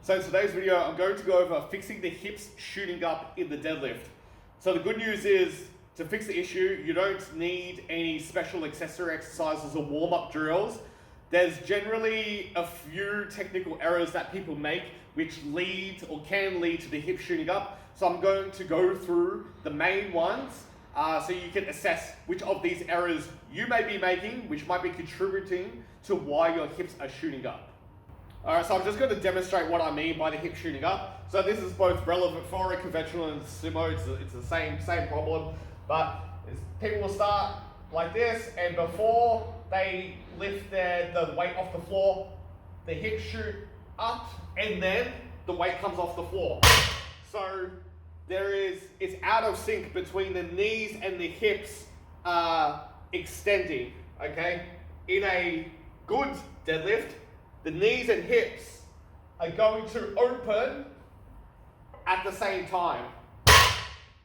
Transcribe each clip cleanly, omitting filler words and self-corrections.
So in today's video, I'm going to go over fixing the hips shooting up in the deadlift. So the good news is, to fix the issue, you don't need any special accessory exercises or warm-up drills. There's generally a few technical errors that people make which lead or can lead to the hip shooting up. So I'm going to go through the main ones so you can assess which of these errors you may be making, which might be contributing to why your hips are shooting up. Alright, so I'm just going to demonstrate what I mean by the hip shooting up. So this is both relevant for a conventional and sumo. It's the same problem, but people will start like this, and before they lift the weight off the floor, the hips shoot up, and then the weight comes off the floor. So it's out of sync between the knees and the hips extending. Okay, in a good deadlift, the knees and hips are going to open at the same time.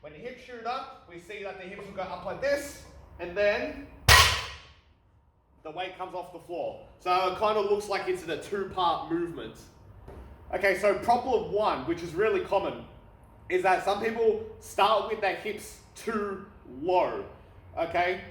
When the hips shoot up, we see that the hips will go up like this, and then the weight comes off the floor. So it kind of looks like it's in a two-part movement. Okay, so problem one, which is really common, is that some people start with their hips too low. Okay?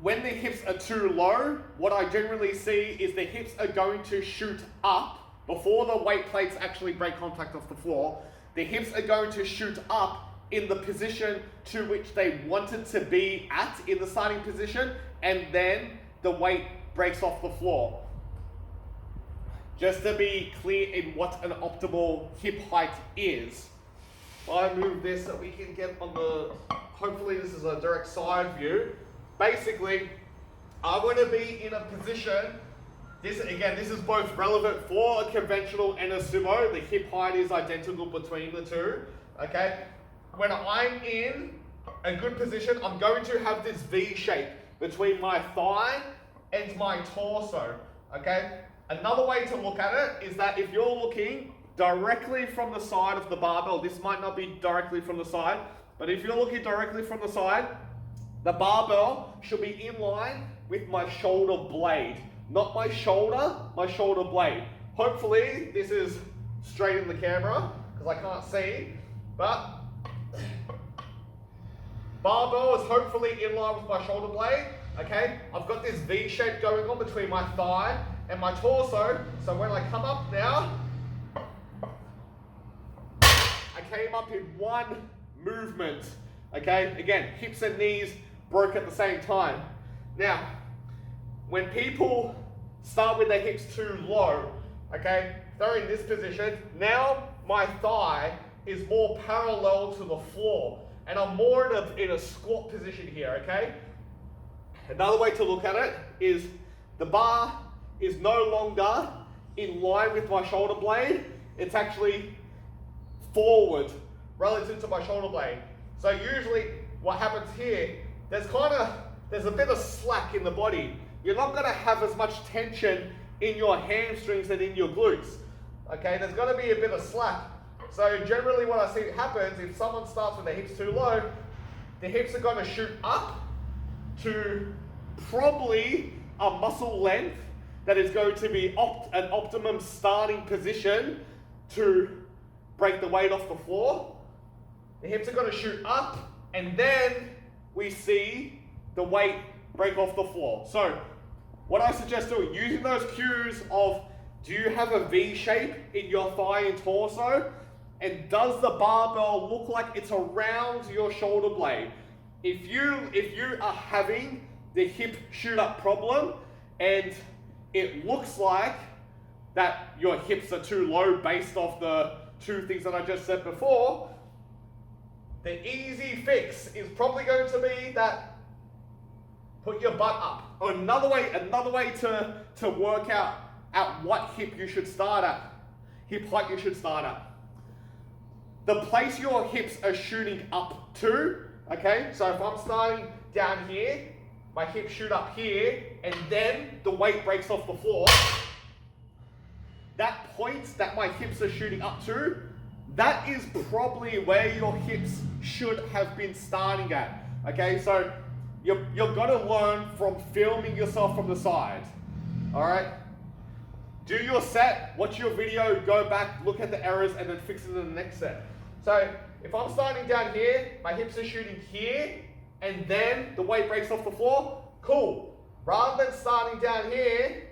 When the hips are too low, what I generally see is the hips are going to shoot up before the weight plates actually break contact off the floor. The hips are going to shoot up in the position to which they wanted to be at in the starting position, and then the weight breaks off the floor. Just to be clear in what an optimal hip height is, I move this so we can get on the, hopefully this is a direct side view. Basically, I want to be in a position, this is both relevant for a conventional and a sumo. The hip height is identical between the two, okay? When I'm in a good position, I'm going to have this V shape between my thigh and my torso, okay? Another way to look at it is that if you're looking directly from the side of the barbell, this might not be directly from the side, but if you're looking directly from the side, the barbell should be in line with my shoulder blade. Not my shoulder blade. Hopefully this is straight in the camera because I can't see, but barbell is hopefully in line with my shoulder blade. Okay, I've got this V shape going on between my thigh and my torso, so when I come up now, I came up in one movement. Okay, again, hips and knees broke at the same time. Now, when people start with their hips too low, okay, they're in this position, now my thigh is more parallel to the floor, and I'm more in a squat position here, okay? Another way to look at it is the bar is no longer in line with my shoulder blade, it's actually forward relative to my shoulder blade. So usually what happens here, there's a bit of slack in the body. You're not going to have as much tension in your hamstrings and in your glutes. Okay, there's going to be a bit of slack. So generally what I see happens, if someone starts with their hips too low, the hips are going to shoot up to probably a muscle length that is going to be an optimum starting position to break the weight off the floor. The hips are going to shoot up, and then we see the weight break off the floor. So what I suggest doing, using those cues of, do you have a V shape in your thigh and torso? And does the barbell look like it's around your shoulder blade? If you are having the hip shoot up problem and it looks like that your hips are too low based off the two things that I just said before, the easy fix is probably going to be that put your butt up. Or another way to work out at what hip you should start at, hip height you should start at. The place your hips are shooting up to, okay, so if I'm starting down here, my hips shoot up here, and then the weight breaks off the floor, that point that my hips are shooting up to, that is probably where your hips should have been starting at. Okay, so you're gonna learn from filming yourself from the side. All right, do your set, watch your video, go back, look at the errors, and then fix it in the next set. So if I'm starting down here, my hips are shooting here, and then the weight breaks off the floor, cool. Rather than starting down here,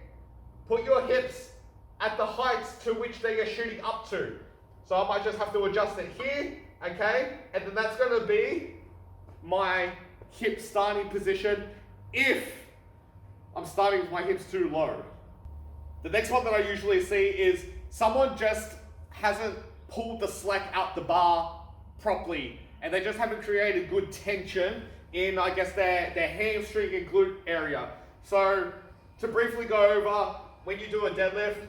put your hips at the heights to which they are shooting up to. So I might just have to adjust it here, okay? And then that's gonna be my hip starting position if I'm starting with my hips too low. The next one that I usually see is someone just hasn't pulled the slack out the bar properly, and they just haven't created good tension in, I guess, their hamstring and glute area. So to briefly go over, when you do a deadlift,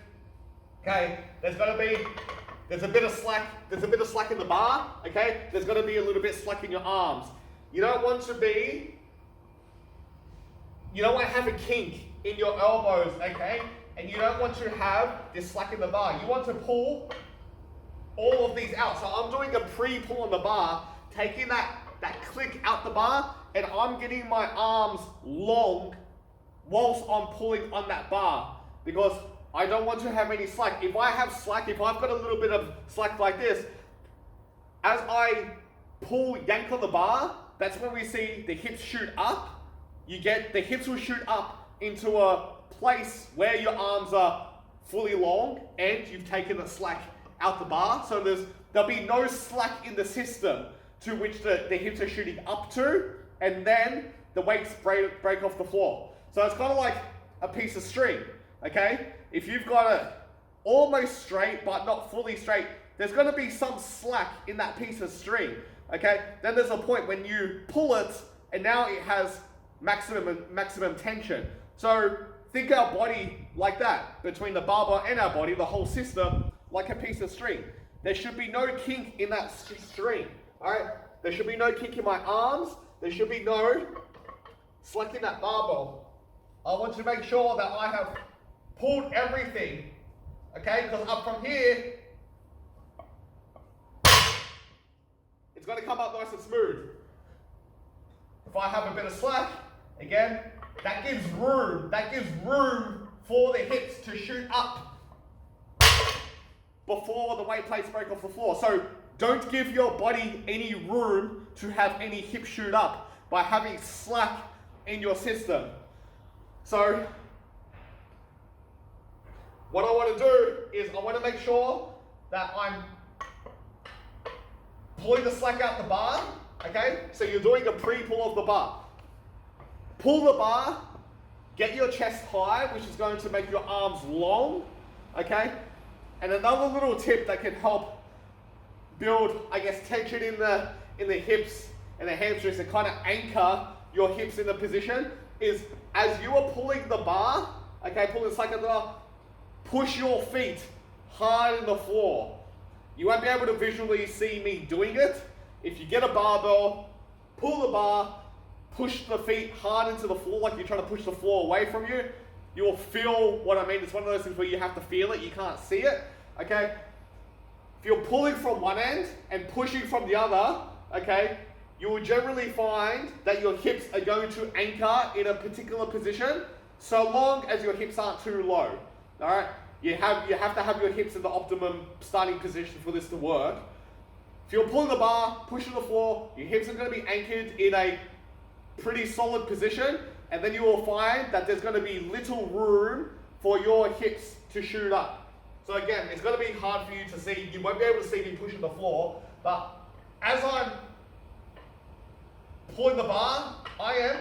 okay, there's a bit of slack in the bar, okay? There's gonna be a little bit slack in your arms. You don't want to have a kink in your elbows, okay? And you don't want to have this slack in the bar. You want to pull all of these out. So I'm doing a pre-pull on the bar, taking that click out the bar, and I'm getting my arms long whilst I'm pulling on that bar, because I don't want to have any slack. If I have slack, if I've got a little bit of slack like this, as I yank on the bar, that's when we see the hips shoot up. The hips will shoot up into a place where your arms are fully long and you've taken the slack out the bar. So there'll be no slack in the system to which the hips are shooting up to, and then the weights break off the floor. So it's kind of like a piece of string, okay? If you've got it almost straight but not fully straight, there's going to be some slack in that piece of string, okay? Then there's a point when you pull it and now it has maximum tension. So think our body like that, between the barbell and our body, the whole system, like a piece of string. There should be no kink in that string, all right? There should be no kink in my arms. There should be no slack in that barbell. I want to make sure that I have pulled everything, okay? Because up from here, it's going to come up nice and smooth. If I have a bit of slack, again, that gives room for the hips to shoot up before the weight plates break off the floor. So don't give your body any room to have any hip shoot up by having slack in your system. So what I want to do is I want to make sure that I'm pulling the slack out the bar, okay? So you're doing a pre-pull of the bar. Pull the bar, get your chest high, which is going to make your arms long, okay? And another little tip that can help build, I guess, tension in the hips and the hamstrings and kind of anchor your hips in the position is, as you are pulling the bar, okay, pulling the slack out the bar, push your feet hard in the floor. You won't be able to visually see me doing it. If you get a barbell, pull the bar, push the feet hard into the floor like you're trying to push the floor away from you. You will feel what I mean. It's one of those things where you have to feel it, you can't see it, okay? If you're pulling from one end and pushing from the other, okay, you will generally find that your hips are going to anchor in a particular position so long as your hips aren't too low, all right? You have to have your hips in the optimum starting position for this to work. If you're pulling the bar, pushing the floor, your hips are going to be anchored in a pretty solid position, and then you will find that there's going to be little room for your hips to shoot up. So again, it's going to be hard for you to see. You won't be able to see me pushing the floor, but as I'm pulling the bar, I am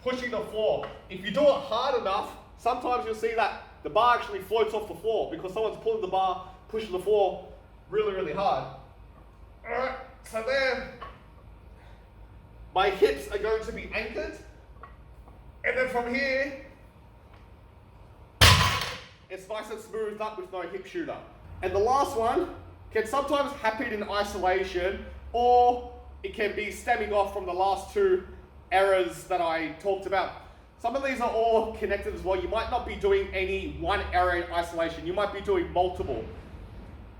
pushing the floor. If you do it hard enough, sometimes you'll see that the bar actually floats off the floor because someone's pulling the bar, pushing the floor really, really hard. All right, so then my hips are going to be anchored, and then from here, it's nice and smoothed up with no hip shooter. And the last one can sometimes happen in isolation, or it can be stemming off from the last two errors that I talked about. Some of these are all connected as well. You might not be doing any one error in isolation. You might be doing multiple.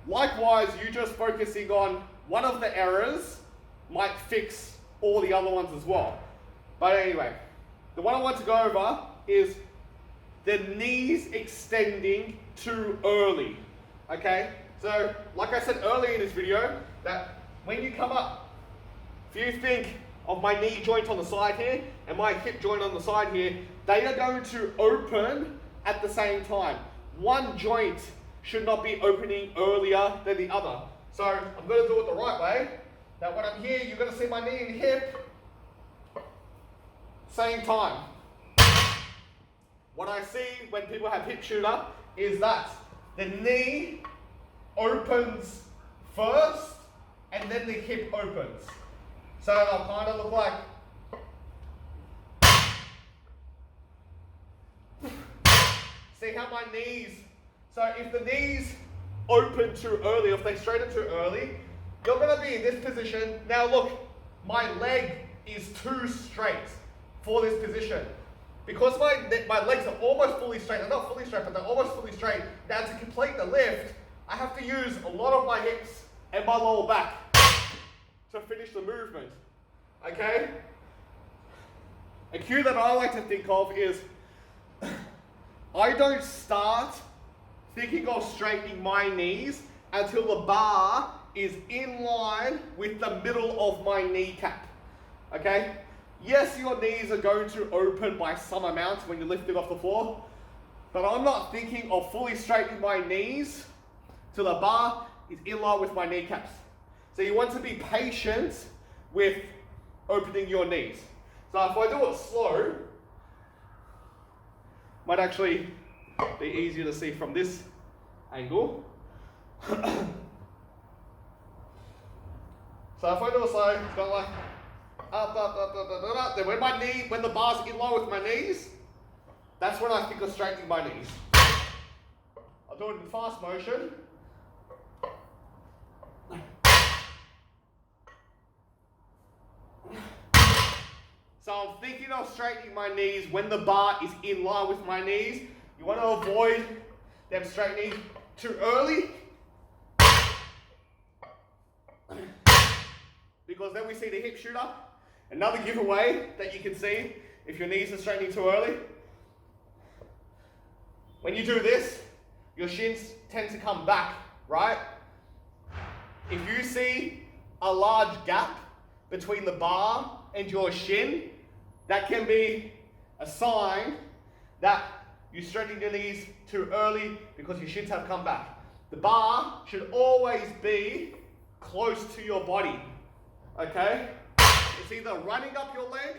Likewise, you just focusing on one of the errors might fix all the other ones as well. But anyway, the one I want to go over is the knees extending too early. Okay? So, like I said earlier in this video, that when you come up, if you think of my knee joint on the side here and my hip joint on the side here, they are going to open at the same time. One joint should not be opening earlier than the other. So I'm going to do it the right way. That when I'm here, you're going to see my knee and hip, same time. What I see when people have hip shooter is that the knee opens first and then the hip opens. So I'll kind of look like, see how my knees, so if the knees open too early, if they straighten too early, you're going to be in this position. Now look, my leg is too straight for this position. Because my legs are almost fully straight, they're not fully straight, but they're almost fully straight. Now to complete the lift, I have to use a lot of my hips and my lower back to finish the movement. Okay? A cue that I like to think of is, I don't start thinking of straightening my knees until the bar is in line with the middle of my kneecap. Okay? Yes, your knees are going to open by some amount when you lift it off the floor, but I'm not thinking of fully straightening my knees till the bar is in line with my kneecaps. So you want to be patient with opening your knees. So if I do it slow, might actually be easier to see from this angle. So if I do it slow, it's going like up. Then when the bar's in line with my knees, that's when I think of straightening my knees. I'll do it in fast motion. So I'm thinking of straightening my knees when the bar is in line with my knees. You want to avoid them straightening too early, because then we see the hip shoot up. Another giveaway that you can see if your knees are straightening too early. When you do this, your shins tend to come back, right? If you see a large gap between the bar and your shin, that can be a sign that you straighten your knees too early because your shins have come back. The bar should always be close to your body, okay? It's either running up your leg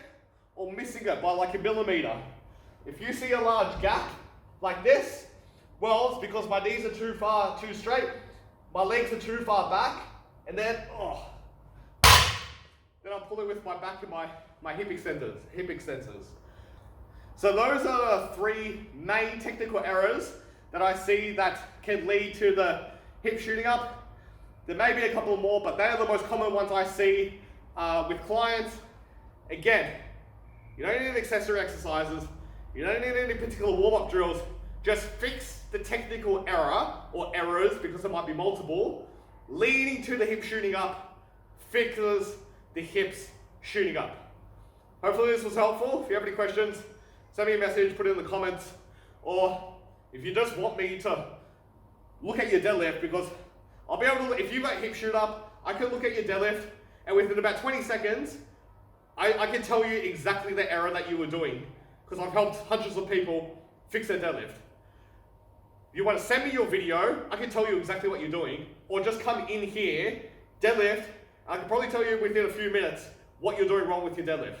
or missing it by like a millimeter. If you see a large gap like this, well, it's because my knees are too straight, my legs are too far back, and then I'm pulling with my back and my hip extensors. So those are the three main technical errors that I see that can lead to the hip shooting up. There may be a couple more, but they are the most common ones I see with clients. Again, you don't need accessory exercises, you don't need any particular warm-up drills, just fix the technical error or errors, because there might be multiple, leading to the hip shooting up, fixes the hips shooting up. Hopefully this was helpful. If you have any questions, send me a message, put it in the comments, or if you just want me to look at your deadlift, because I'll be able to, if you've got hip shoot up, I can look at your deadlift, and within about 20 seconds, I can tell you exactly the error that you were doing, because I've helped hundreds of people fix their deadlift. If you want to send me your video, I can tell you exactly what you're doing, or just come in here, deadlift, I can probably tell you within a few minutes what you're doing wrong with your deadlift.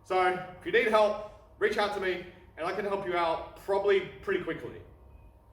So if you need help, reach out to me and I can help you out probably pretty quickly.